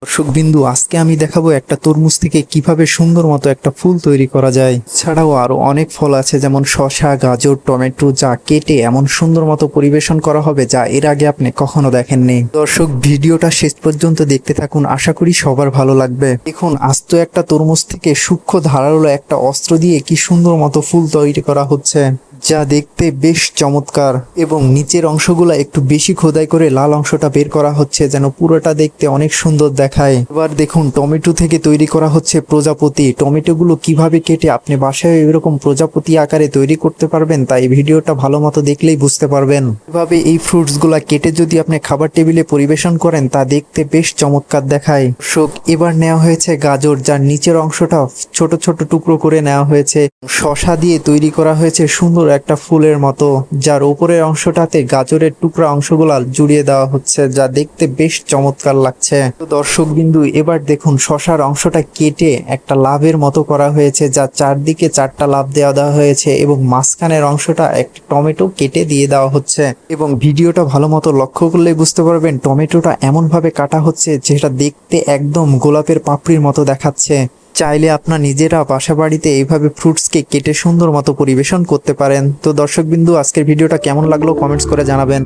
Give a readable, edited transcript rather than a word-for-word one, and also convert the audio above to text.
দর্শকবিন্দু, আজকে আমি দেখাবো একটা তরমুজ থেকে কিভাবে সুন্দর মতো একটা ফুল তৈরি করা যায়। ছাড়াও আরো অনেক ফল আছে, যেমন শসা, গাজর, টমেটো, যা কেটে এমন সুন্দর মতো পরিবেশন করা হবে যা এর আগে আপনি কখনো দেখেননি। দর্শক, ভিডিওটা শেষ পর্যন্ত দেখতে থাকুন, আশা করি সবার ভালো লাগবে। দেখুন, আস্ত একটা তরমুজ থেকে সূক্ষ্ম ধারালো একটা অস্ত্র দিয়ে কি সুন্দর মতো ফুল তৈরি করা হচ্ছে, যা দেখতে বেশ চমৎকার। এবং নিচের অংশগুলা একটু বেশি খোদাই করে লাল অংশটা বের করা হচ্ছে, যেন পুরোটা দেখতে অনেক সুন্দর দেখায়। এবার দেখুন, টমেটো থেকে তৈরি করা হচ্ছে প্রজাপতি। টমেটোগুলো কিভাবে কেটে আপনি বাসায় এরকম প্রজাপতি আকারে তৈরি করতে পারবেন, তাই ভিডিওটা ভালো মতো দেখলেই বুঝতে পারবেন। এভাবে এই ফ্রুটসগুলা কেটে যদি আপনি খাবার টেবিলে পরিবেশন করেন, তা দেখতে বেশ চমৎকার দেখায়। দর্শক, এবার নেওয়া হয়েছে গাজর, যার নিচের অংশটা ছোট ছোট টুকরো করে নেওয়া হয়েছে। শসা দিয়ে তৈরি করা হয়েছে সুন্দর একটা ফুলের মতো, যার উপরের অংশটাতে গাজরের টুকরা অংশগুলা জুড়িয়ে দেওয়া হচ্ছে, যা দেখতে বেশ চমৎকার লাগছে। তো দর্শক বিন্দু, এবার দেখুন, শসার অংশটা কেটে একটা লাভের মতো করা হয়েছে, যা চারদিকে চারটা লাভ দেওয়া হয়েছে, এবং মাঝখানের অংশটা একটা টমেটো কেটে দিয়ে দেওয়া হচ্ছে। এবং ভিডিওটা ভালো মতো লক্ষ্য করলেই বুঝতে পারবেন, টমেটোটা এমন ভাবে কাটা হচ্ছে যেটা দেখতে একদম গোলাপের পাপড়ির মতো দেখাচ্ছে। চাইলে আপনার নিজেরা বাসা বাড়িতে এইভাবে ফ্রুটসকে কেটে সুন্দর মতো পরিবেশন করতে পারেন। তো দর্শকবিন্দু, আজকের ভিডিওটা কেমন লাগলো কমেন্টস করে জানাবেন।